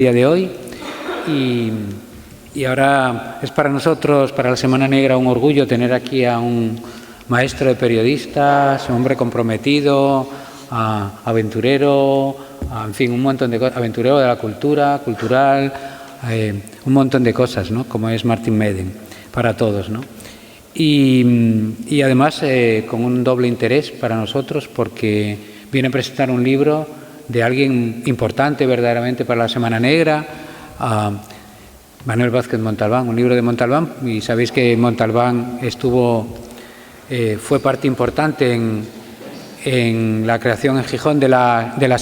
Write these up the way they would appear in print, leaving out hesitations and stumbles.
día de hoy y ahora es para nosotros, para la Semana Negra, un orgullo tener aquí a un maestro de periodistas, un hombre comprometido, aventurero, en fin, un montón de cosas, aventurero de la cultura, cultural, un montón de cosas, ¿no? Como es Martin Meden, para todos, ¿no? Y además con un doble interés para nosotros porque viene a presentar un libro de alguien importante verdaderamente para la Semana Negra, Manuel Vázquez Montalbán, un libro de Montalbán, y sabéis que Montalbán fue parte importante en la creación en Gijón de la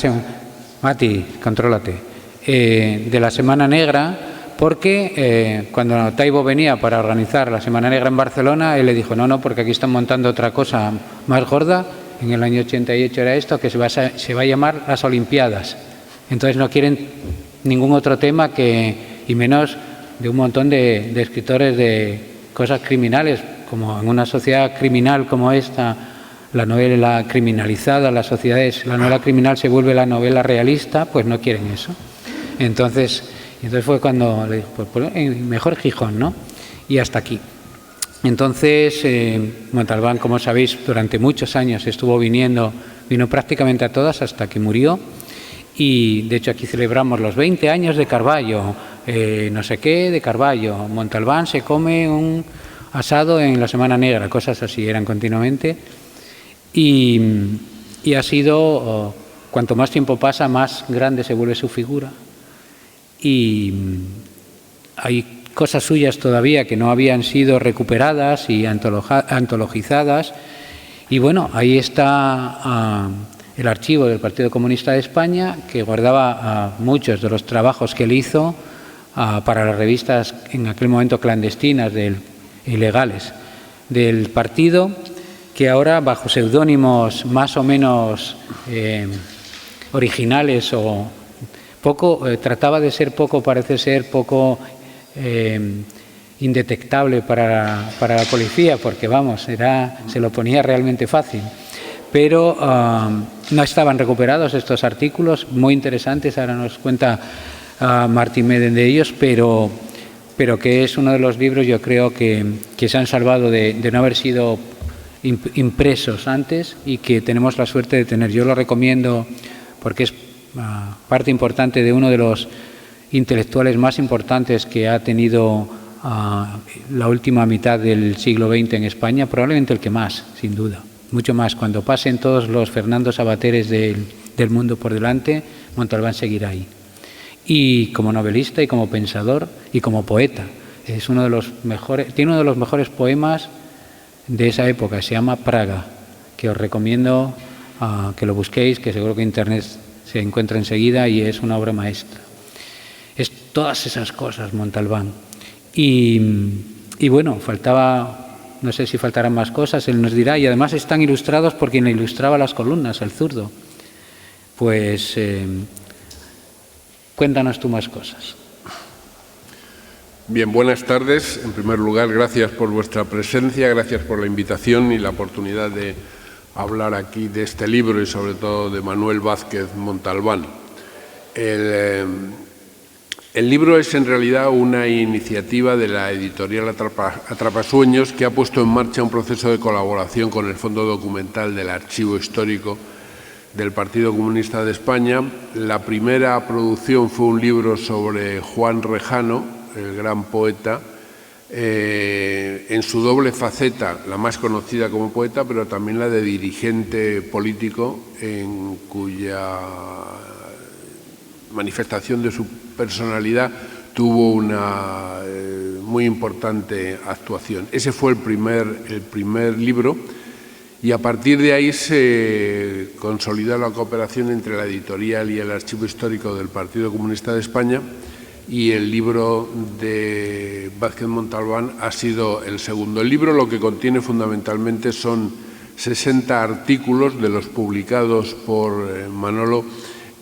Semana Negra, porque cuando Taibo venía para organizar la Semana Negra en Barcelona, él le dijo, no, porque aquí están montando otra cosa más gorda. En el año 88 era esto, que se va a llamar las Olimpiadas. Entonces no quieren ningún otro tema y menos de un montón de escritores de cosas criminales, como en una sociedad criminal como esta, la novela criminalizada, la novela criminal se vuelve la novela realista, pues no quieren eso. Entonces fue cuando le dijo, pues mejor Gijón, ¿no? Y hasta aquí. Entonces, Montalbán, como sabéis, durante muchos años vino prácticamente a todas hasta que murió, y de hecho aquí celebramos los 20 años de Carballo, no sé qué de Carballo, Montalbán se come un asado en la Semana Negra, cosas así eran continuamente, y ha sido, cuanto más tiempo pasa, más grande se vuelve su figura, y hay cosas suyas todavía que no habían sido recuperadas y antologizadas. Y bueno, ahí está el archivo del Partido Comunista de España, que guardaba muchos de los trabajos que él hizo para las revistas en aquel momento clandestinas, ilegales, del partido, que ahora bajo seudónimos más o menos originales o trataba de ser parece ser poco indetectable para la policía, porque vamos, se lo ponía realmente fácil, pero no estaban recuperados estos artículos muy interesantes. Ahora nos cuenta Martin Meden de ellos, pero que es uno de los libros, yo creo que se han salvado de no haber sido impresos antes y que tenemos la suerte de tener. Yo lo recomiendo porque es parte importante de uno de los intelectuales más importantes que ha tenido la última mitad del siglo XX en España, probablemente el que más, sin duda, mucho más. Cuando pasen todos los Fernando Sabateres del mundo por delante, Montalbán seguirá ahí. Y como novelista y como pensador y como poeta, tiene uno de los mejores poemas de esa época, se llama Praga, que os recomiendo que lo busquéis, que seguro que en internet se encuentra enseguida, y es una obra maestra. Es todas esas cosas, Montalbán. Y bueno, no sé si faltarán más cosas, él nos dirá, y además están ilustrados por quien ilustraba las columnas, el zurdo. Pues cuéntanos tú más cosas. Bien, buenas tardes. En primer lugar, gracias por vuestra presencia, gracias por la invitación y la oportunidad de hablar aquí de este libro y sobre todo de Manuel Vázquez Montalbán. El libro es en realidad una iniciativa de la editorial Atrapasueños, que ha puesto en marcha un proceso de colaboración con el Fondo Documental del Archivo Histórico del Partido Comunista de España. La primera producción fue un libro sobre Juan Rejano, el gran poeta, en su doble faceta, la más conocida como poeta, pero también la de dirigente político, en cuya manifestación de su personalidad tuvo una muy importante actuación. Ese fue el primer libro, y a partir de ahí se consolidó la cooperación entre la editorial y el Archivo Histórico del Partido Comunista de España, y el libro de Vázquez Montalbán ha sido el segundo. El libro lo que contiene fundamentalmente son 60 artículos de los publicados por Manolo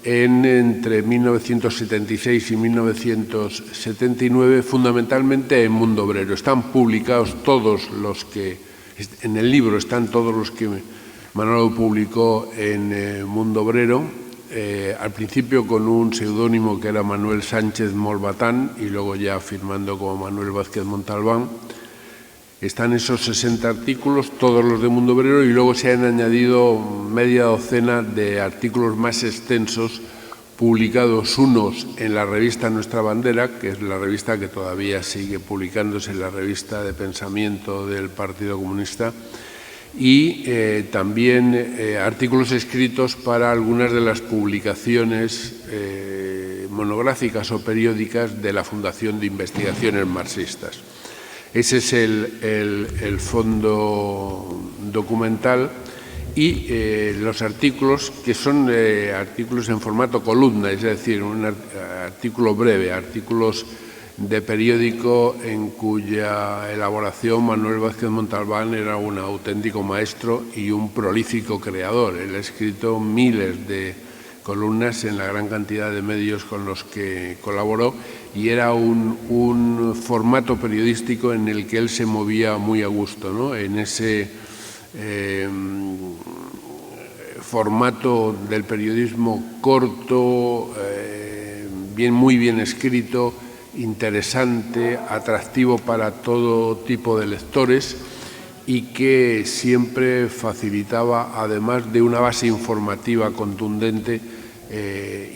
entre 1976 y 1979, fundamentalmente en Mundo Obrero. Están publicados todos los que, en el libro están todos los que Manolo publicó en Mundo Obrero, al principio con un seudónimo que era Manuel Sánchez Molbatán y luego ya firmando como Manuel Vázquez Montalbán. Están esos 60 artículos, todos los de Mundo Obrero, y luego se han añadido media docena de artículos más extensos, publicados unos en la revista Nuestra Bandera, que es la revista que todavía sigue publicándose, la revista de pensamiento del Partido Comunista, y también artículos escritos para algunas de las publicaciones monográficas o periódicas de la Fundación de Investigaciones Marxistas. Ese es el fondo documental y los artículos, que son artículos en formato columna, es decir, un artículo breve, artículos de periódico en cuya elaboración Manuel Vázquez Montalbán era un auténtico maestro y un prolífico creador. Él ha escrito miles de columnas en la gran cantidad de medios con los que colaboró y era un formato periodístico en el que él se movía muy a gusto, ¿no? En ese formato del periodismo corto, muy bien escrito, interesante, atractivo para todo tipo de lectores y que siempre facilitaba, además de una base informativa contundente,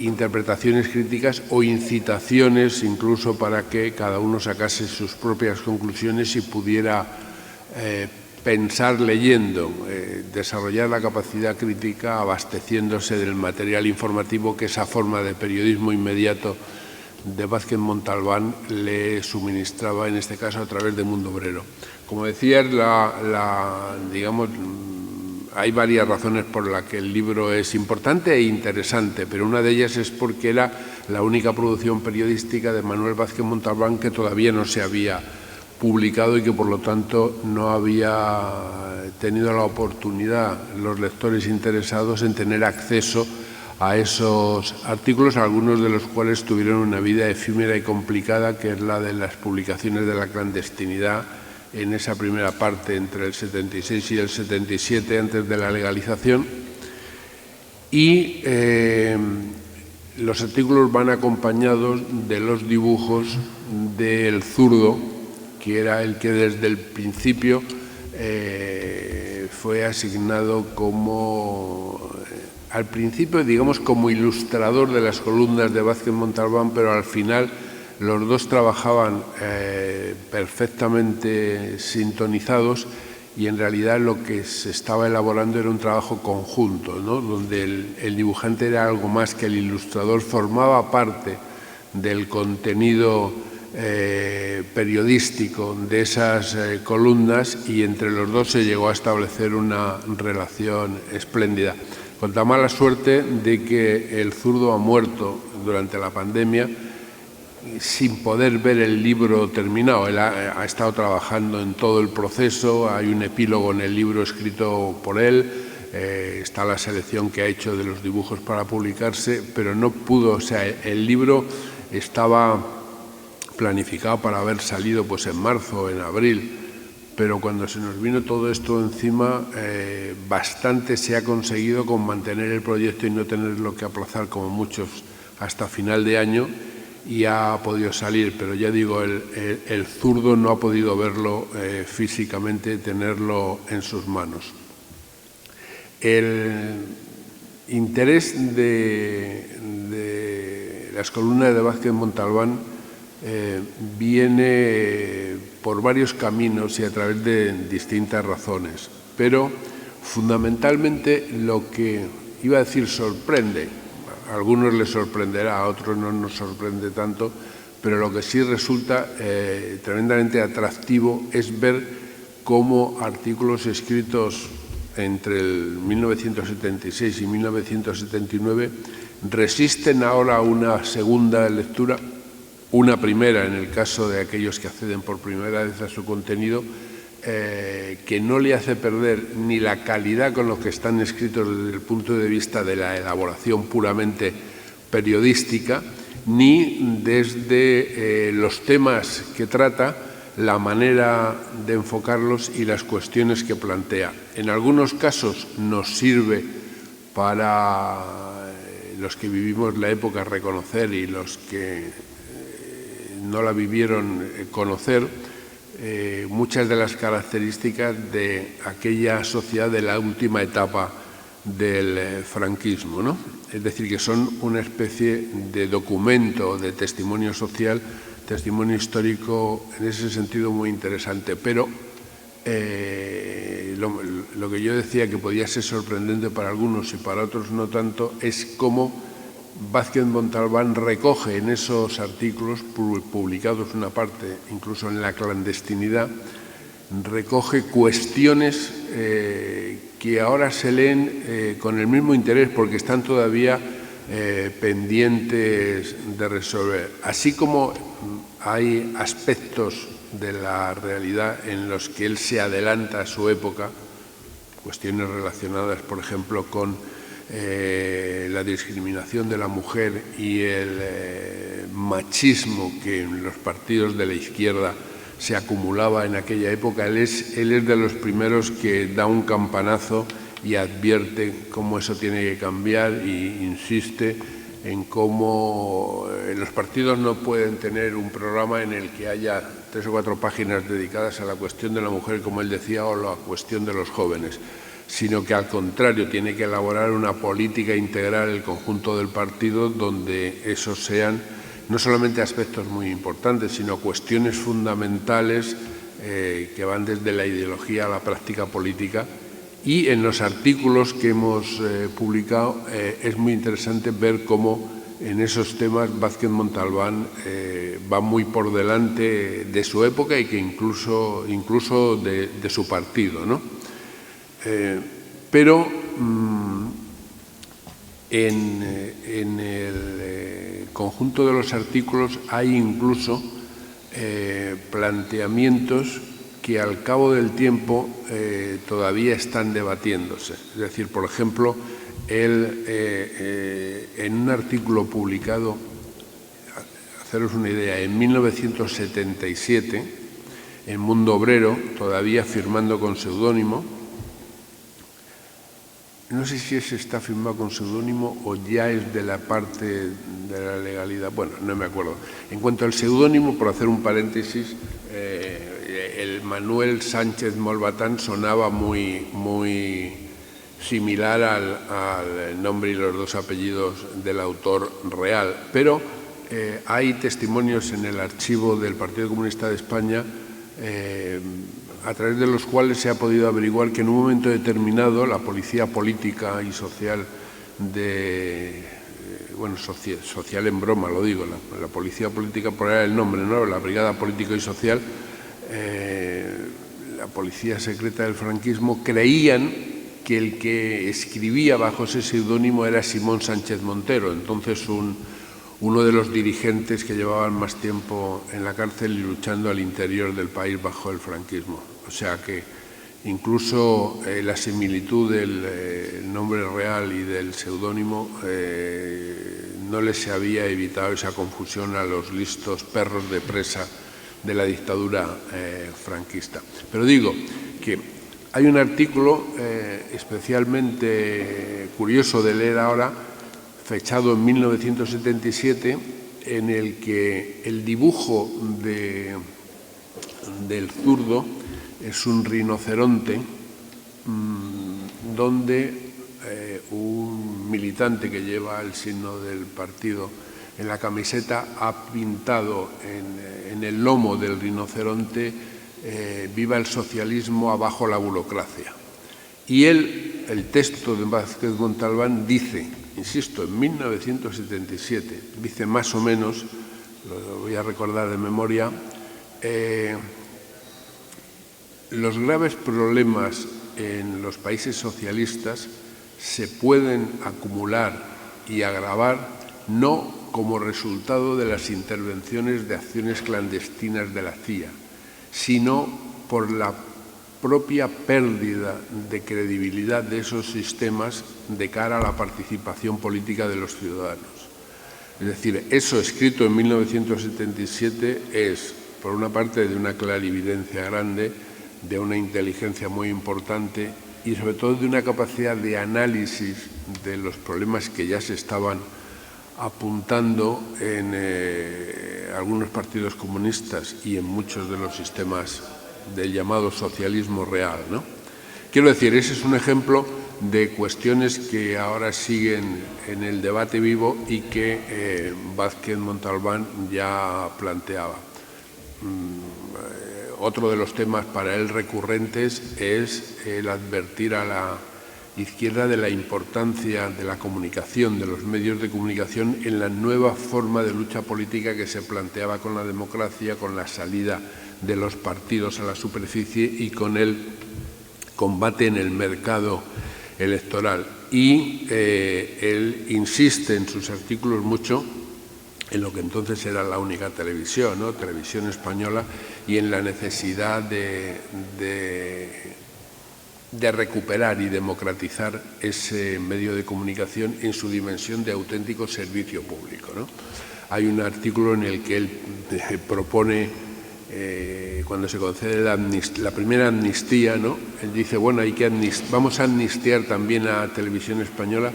interpretaciones críticas o incitaciones incluso para que cada uno sacase sus propias conclusiones y pudiera pensar leyendo, desarrollar la capacidad crítica abasteciéndose del material informativo que esa forma de periodismo inmediato de Vázquez Montalbán le suministraba, en este caso a través de Mundo Obrero. Como decía, digamos, hay varias razones por las que el libro es importante e interesante, pero una de ellas es porque era la única producción periodística de Manuel Vázquez Montalbán que todavía no se había publicado y que por lo tanto no había tenido la oportunidad los lectores interesados en tener acceso a esos artículos, algunos de los cuales tuvieron una vida efímera y complicada, que es la de las publicaciones de la clandestinidad en esa primera parte entre el 76 y el 77, antes de la legalización. Y los artículos van acompañados de los dibujos del Zurdo, que era el que desde el principio fue asignado como, al principio, digamos, como ilustrador de las columnas de Vázquez Montalbán, pero al final los dos trabajaban perfectamente sintonizados y en realidad lo que se estaba elaborando era un trabajo conjunto, ¿no? Donde el dibujante era algo más que el ilustrador, formaba parte del contenido periodístico de esas columnas y entre los dos se llegó a establecer una relación espléndida. Con la mala suerte de que el Zurdo ha muerto durante la pandemia sin poder ver el libro terminado. Él ha estado trabajando en todo el proceso, hay un epílogo en el libro escrito por él, está la selección que ha hecho de los dibujos para publicarse, pero no pudo, o sea, el libro estaba planificado para haber salido pues en marzo o en abril, pero cuando se nos vino todo esto encima, bastante se ha conseguido con mantener el proyecto y no tenerlo que aplazar como muchos hasta final de año, y ha podido salir, pero ya digo, el Zurdo no ha podido verlo físicamente, tenerlo en sus manos. El interés de las columnas de Vázquez Montalbán viene por varios caminos y a través de distintas razones, pero fundamentalmente lo que iba a decir sorprende. A algunos les sorprenderá, a otros no nos sorprende tanto, pero lo que sí resulta tremendamente atractivo es ver cómo artículos escritos entre el 1976 y 1979 resisten ahora a una segunda lectura, una primera en el caso de aquellos que acceden por primera vez a su contenido, que no le hace perder ni la calidad con lo que están escritos desde el punto de vista de la elaboración puramente periodística, ni desde los temas que trata, la manera de enfocarlos y las cuestiones que plantea. En algunos casos nos sirve para los que vivimos la época reconocer y los que no la vivieron conocer muchas de las características de aquella sociedad de la última etapa del franquismo, ¿no? Es decir, que son una especie de documento, de testimonio social, testimonio histórico, en ese sentido muy interesante. Pero lo que yo decía que podía ser sorprendente para algunos y para otros no tanto, es cómo Vázquez Montalbán recoge en esos artículos, publicados una parte incluso en la clandestinidad, recoge cuestiones que ahora se leen con el mismo interés porque están todavía pendientes de resolver. Así como hay aspectos de la realidad en los que él se adelanta a su época, cuestiones relacionadas, por ejemplo, con la discriminación de la mujer y el machismo que en los partidos de la izquierda se acumulaba en aquella época. Él es de los primeros que da un campanazo y advierte cómo eso tiene que cambiar e insiste en cómo los partidos no pueden tener un programa en el que haya 3 o 4 páginas dedicadas a la cuestión de la mujer, como él decía, o la cuestión de los jóvenes, sino que al contrario tiene que elaborar una política integral el conjunto del partido donde esos sean no solamente aspectos muy importantes, sino cuestiones fundamentales que van desde la ideología a la práctica política. Y en los artículos que hemos publicado es muy interesante ver cómo en esos temas Vázquez Montalbán va muy por delante de su época y que incluso de su partido, ¿no? Pero en el conjunto de los artículos hay incluso planteamientos que al cabo del tiempo todavía están debatiéndose. Es decir, por ejemplo, él en un artículo publicado, haceros una idea, en 1977, en Mundo Obrero, todavía firmando con seudónimo, no sé si ese está firmado con seudónimo o ya es de la parte de la legalidad, bueno, no me acuerdo. En cuanto al seudónimo, por hacer un paréntesis, el Manuel Sánchez Molbatán sonaba muy similar al nombre y los 2 apellidos del autor real, pero hay testimonios en el archivo del Partido Comunista de España a través de los cuales se ha podido averiguar que en un momento determinado la policía política y social social en broma, lo digo, la policía política, por ahí el nombre, ¿no? La Brigada Política y Social, la policía secreta del franquismo, creían que el que escribía bajo ese seudónimo era Simón Sánchez Montero, entonces uno de los dirigentes que llevaban más tiempo en la cárcel y luchando al interior del país bajo el franquismo. O sea que incluso la similitud del nombre real y del seudónimo no les había evitado esa confusión a los listos perros de presa de la dictadura franquista. Pero digo que hay un artículo especialmente curioso de leer ahora, fechado en 1977, en el que el dibujo del zurdo es un rinoceronte donde un militante que lleva el signo del partido en la camiseta ha pintado en el lomo del rinoceronte viva el socialismo, abajo la burocracia. Y el texto de Vázquez Montalbán dice, insisto, en 1977, dice más o menos, lo voy a recordar de memoria, los graves problemas en los países socialistas se pueden acumular y agravar no como resultado de las intervenciones de acciones clandestinas de la CIA, sino por la propia pérdida de credibilidad de esos sistemas de cara a la participación política de los ciudadanos. Es decir, eso escrito en 1977 es, por una parte, de una clarividencia grande, de una inteligencia muy importante y sobre todo de una capacidad de análisis de los problemas que ya se estaban apuntando en algunos partidos comunistas y en muchos de los sistemas del llamado socialismo real, ¿no? Quiero decir, ese es un ejemplo de cuestiones que ahora siguen en el debate vivo y que Vázquez Montalbán ya planteaba. Otro de los temas para él recurrentes es el advertir a la izquierda de la importancia de la comunicación, de los medios de comunicación en la nueva forma de lucha política que se planteaba con la democracia, con la salida de los partidos a la superficie y con el combate en el mercado electoral. Y él insiste en sus artículos mucho en lo que entonces era la única televisión, ¿no? Televisión española, y en la necesidad de recuperar y democratizar ese medio de comunicación en su dimensión de auténtico servicio público, ¿no? Hay un artículo en el que él propone, cuando se concede la primera amnistía, ¿no? Él dice, bueno, vamos a amnistiar también a Televisión Española,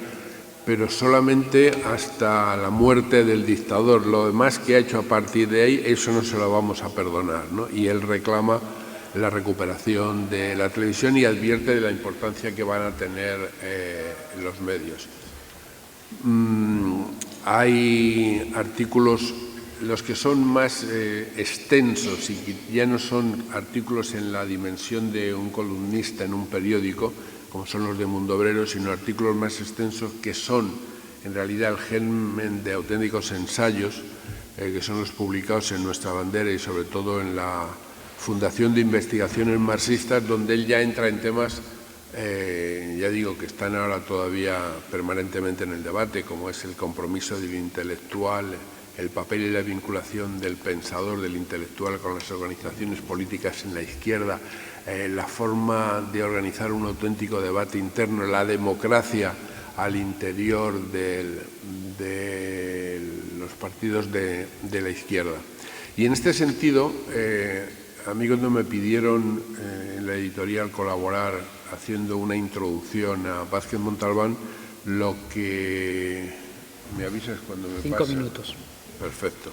pero solamente hasta la muerte del dictador. Lo demás que ha hecho a partir de ahí, eso no se lo vamos a perdonar, ¿no? Y él reclama la recuperación de la televisión y advierte de la importancia que van a tener los medios. Hay artículos, los que son más extensos y que ya no son artículos en la dimensión de un columnista en un periódico, como son los de Mundo Obrero, sino artículos más extensos que son, en realidad, el germen de auténticos ensayos, que son los publicados en Nuestra Bandera y sobre todo en la Fundación de Investigaciones Marxistas, donde él ya entra en temas, ya digo, que están ahora todavía permanentemente en el debate, como es el compromiso del intelectual, el papel y la vinculación del pensador, del intelectual con las organizaciones políticas en la izquierda, la forma de organizar un auténtico debate interno, la democracia al interior de los partidos de la izquierda. Y en este sentido, amigos no me pidieron en la editorial colaborar haciendo una introducción a Vázquez Montalbán, lo que me avisas cuando me 5 minutos. Perfecto.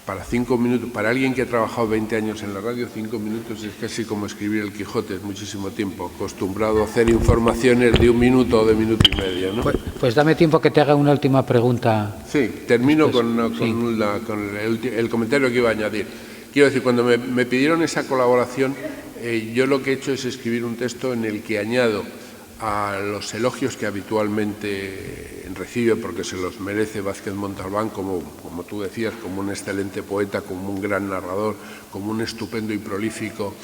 Para 5 minutos, para alguien que ha trabajado 20 años en la radio, 5 minutos es casi como escribir el Quijote, es muchísimo tiempo, acostumbrado a hacer informaciones de 1 minuto o de minuto y medio, ¿no? Pues dame tiempo que te haga una última pregunta. Sí, termino con el comentario que iba a añadir. Quiero decir, cuando me pidieron esa colaboración, yo lo que he hecho es escribir un texto en el que añado a los elogios que habitualmente recibe, porque se los merece Vázquez Montalbán, como tú decías, como un excelente poeta, como un gran narrador, como un estupendo y prolífico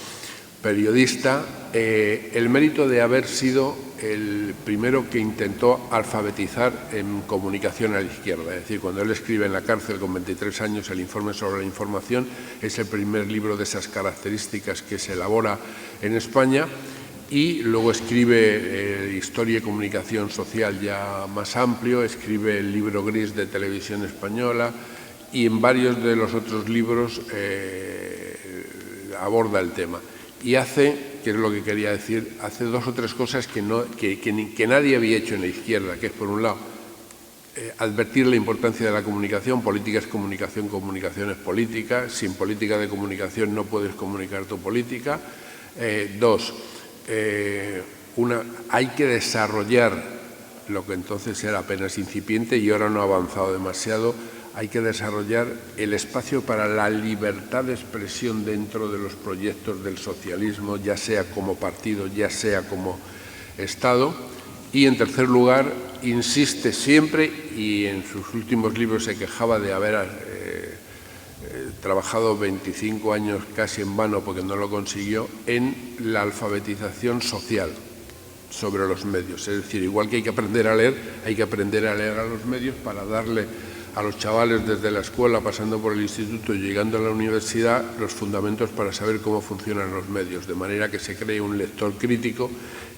periodista, el mérito de haber sido el primero que intentó alfabetizar en comunicación a la izquierda. Es decir, cuando él escribe en la cárcel con 23 años el informe sobre la información, es el primer libro de esas características que se elabora en España. Y luego escribe Historia y Comunicación Social ya más amplio, escribe el libro gris de Televisión Española y en varios de los otros libros aborda el tema. Y hace, que es lo que quería decir, hace 2 o 3 cosas que nadie había hecho en la izquierda, que es, por un lado, advertir la importancia de la comunicación. Política es comunicación, comunicación es política. Sin política de comunicación no puedes comunicar tu política. 2, hay que desarrollar lo que entonces era apenas incipiente y ahora no ha avanzado demasiado. Hay que desarrollar el espacio para la libertad de expresión dentro de los proyectos del socialismo, ya sea como partido, ya sea como Estado. Y en tercer lugar, insiste siempre, y en sus últimos libros se quejaba de haber trabajado 25 años casi en vano porque no lo consiguió, en la alfabetización social sobre los medios. Es decir, igual que hay que aprender a leer, hay que aprender a leer a los medios para darle a los chavales desde la escuela, pasando por el instituto y llegando a la universidad, los fundamentos para saber cómo funcionan los medios, de manera que se cree un lector crítico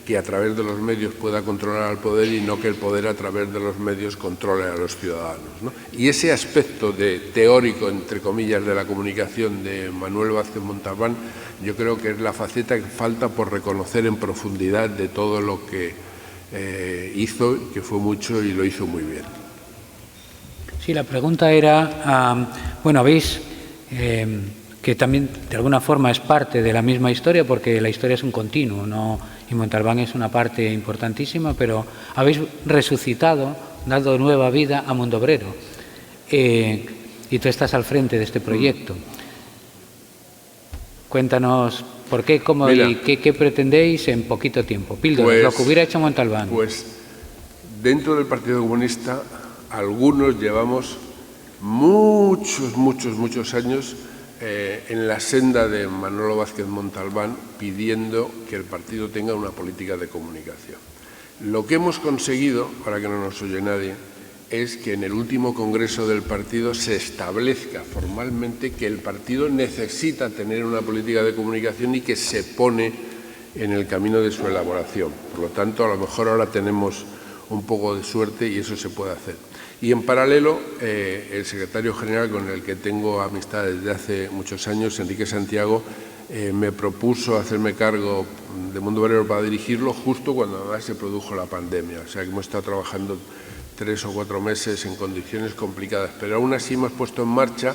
que a través de los medios pueda controlar al poder y no que el poder a través de los medios controle a los ciudadanos, ¿no? Y ese aspecto teórico, entre comillas, de la comunicación de Manuel Vázquez Montalbán, yo creo que es la faceta que falta por reconocer en profundidad de todo lo que hizo, que fue mucho y lo hizo muy bien. Sí, la pregunta era, bueno, veis que también de alguna forma es parte de la misma historia, porque la historia es un continuo, ¿no? Y Montalbán es una parte importantísima, pero habéis resucitado, dado nueva vida a Mundo Obrero, y tú estás al frente de este proyecto. Cuéntanos por qué, cómo y qué pretendéis en poquito tiempo. Píldoras, lo que hubiera hecho Montalbán. Pues dentro del Partido Comunista algunos llevamos muchos años en la senda de Manolo Vázquez Montalbán pidiendo que el partido tenga una política de comunicación. Lo que hemos conseguido, para que no nos oye nadie, es que en el último congreso del partido se establezca formalmente que el partido necesita tener una política de comunicación y que se pone en el camino de su elaboración. Por lo tanto, a lo mejor ahora tenemos un poco de suerte y eso se puede hacer. Y en paralelo, el secretario general, con el que tengo amistad desde hace muchos años, Enrique Santiago, me propuso hacerme cargo de Mundo Obrero para dirigirlo justo cuando además se produjo la pandemia. O sea que hemos estado trabajando 3 o 4 meses en condiciones complicadas, pero aún así hemos puesto en marcha,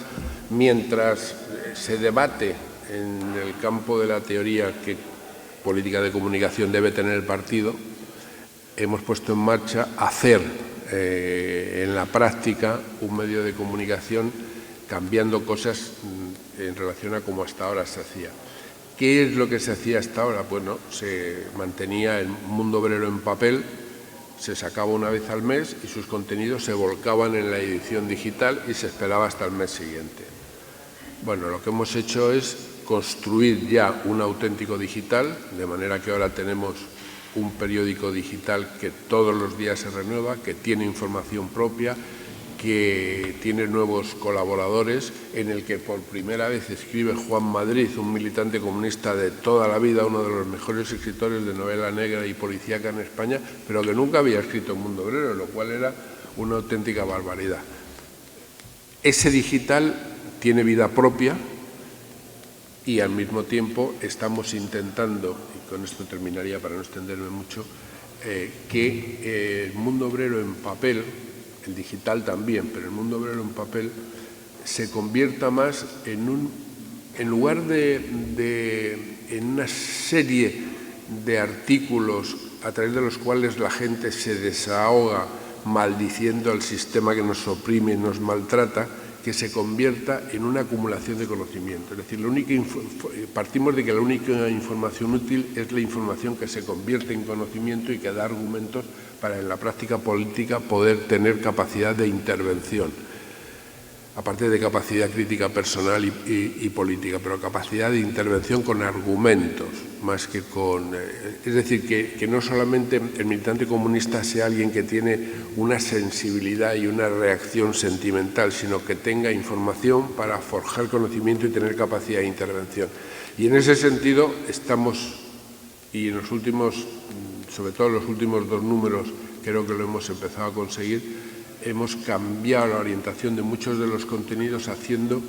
mientras se debate en el campo de la teoría qué política de comunicación debe tener el partido, hemos puesto en marcha hacer en la práctica un medio de comunicación cambiando cosas en relación a cómo hasta ahora se hacía. ¿Qué es lo que se hacía hasta ahora? Bueno, se mantenía el Mundo Obrero en papel, se sacaba una vez al mes y sus contenidos se volcaban en la edición digital y se esperaba hasta el mes siguiente. Bueno, lo que hemos hecho es construir ya un auténtico digital, de manera que ahora tenemos un periódico digital que todos los días se renueva, que tiene información propia, que tiene nuevos colaboradores, en el que por primera vez escribe Juan Madrid, un militante comunista de toda la vida, uno de los mejores escritores de novela negra y policíaca en España, pero que nunca había escrito en Mundo Obrero, lo cual era una auténtica barbaridad. Ese digital tiene vida propia y al mismo tiempo estamos intentando, y con esto terminaría para no extenderme mucho, que el Mundo Obrero en papel, el digital también, pero el Mundo Obrero en papel se convierta más en lugar de en una serie de artículos a través de los cuales la gente se desahoga maldiciendo al sistema que nos oprime y nos maltrata, que se convierta en una acumulación de conocimiento. Es decir, partimos de que la única información útil es la información que se convierte en conocimiento y que da argumentos para en la práctica política poder tener capacidad de intervención, aparte de capacidad crítica personal y política, pero capacidad de intervención con argumentos, más que con... es decir, que no solamente el militante comunista sea alguien que tiene una sensibilidad y una reacción sentimental, sino que tenga información para forjar conocimiento y tener capacidad de intervención. Y en ese sentido estamos, y en los últimos, sobre todo en los últimos 2 números, creo que lo hemos empezado a conseguir, hemos cambiado la orientación de muchos de los contenidos haciendo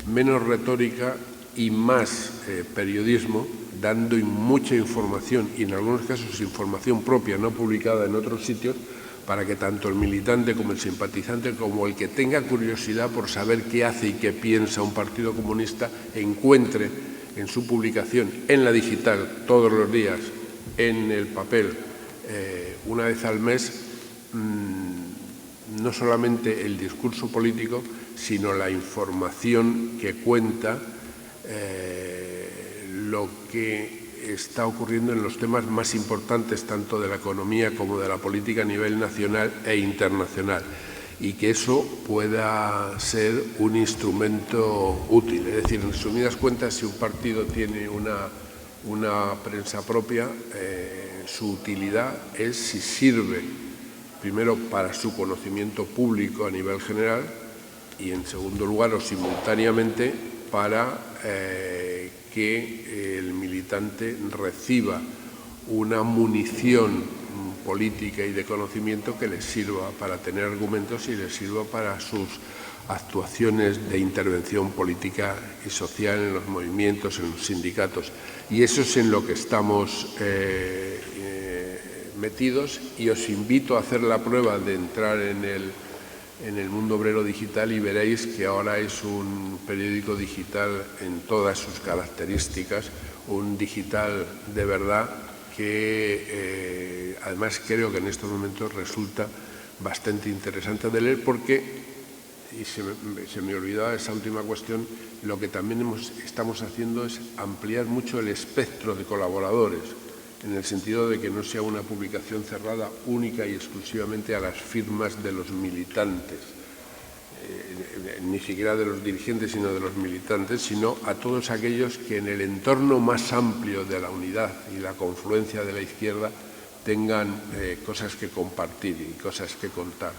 menos retórica y más periodismo, dando mucha información y en algunos casos información propia no publicada en otros sitios para que tanto el militante como el simpatizante como el que tenga curiosidad por saber qué hace y qué piensa un partido comunista encuentre en su publicación, en la digital todos los días, en el papel una vez al mes, no solamente el discurso político, sino la información que cuenta lo que está ocurriendo en los temas más importantes, tanto de la economía como de la política a nivel nacional e internacional, y que eso pueda ser un instrumento útil. Es decir, en resumidas cuentas, si un partido tiene una prensa propia, su utilidad es si sirve primero para su conocimiento público a nivel general y en segundo lugar o simultáneamente para que el militante reciba una munición política y de conocimiento que les sirva para tener argumentos y les sirva para sus actuaciones de intervención política y social en los movimientos, en los sindicatos. Y eso es en lo que estamos metidos, y os invito a hacer la prueba de entrar en el mundo obrero digital y veréis que ahora es un periódico digital en todas sus características, un digital de verdad que además creo que en estos momentos resulta bastante interesante de leer porque, y se me olvidaba esa última cuestión, lo que también estamos haciendo es ampliar mucho el espectro de colaboradores, en el sentido de que no sea una publicación cerrada única y exclusivamente a las firmas de los militantes, ni siquiera de los dirigentes, sino de los militantes, sino a todos aquellos que en el entorno más amplio de la unidad y la confluencia de la izquierda tengan cosas que compartir y cosas que contar.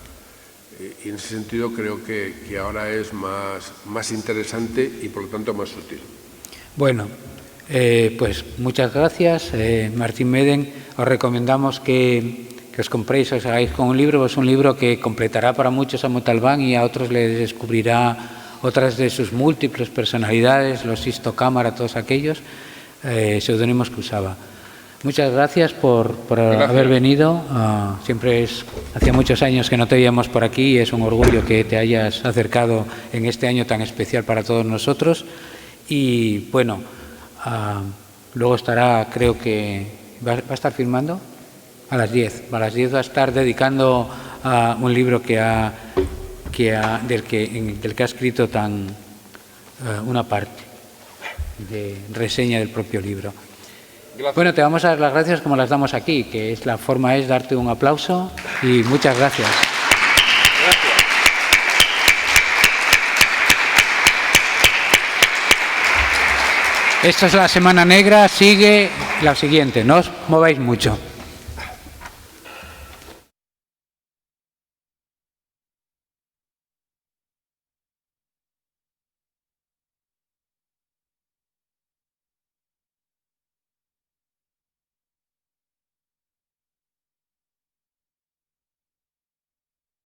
Y en ese sentido creo que ahora es más interesante y por lo tanto más útil. Bueno, pues muchas gracias, Martín Meden. Os recomendamos que os compréis, os hagáis con un libro. Es un libro que completará para muchos a Montalbán y a otros les descubrirá otras de sus múltiples personalidades, los Sisto Cámara, todos aquellos seudónimos que usaba. Muchas gracias por haber venido. Hacía muchos años que no te veíamos por aquí y es un orgullo que te hayas acercado en este año tan especial para todos nosotros. Y bueno, luego estará, creo que va a estar firmando a las 10. A las 10 va a estar dedicando a un libro del que ha escrito una parte de reseña del propio libro. Gracias. Bueno, te vamos a dar las gracias como las damos aquí, que la forma es darte un aplauso y muchas gracias. Esto es la Semana Negra, sigue la siguiente, no os mováis mucho.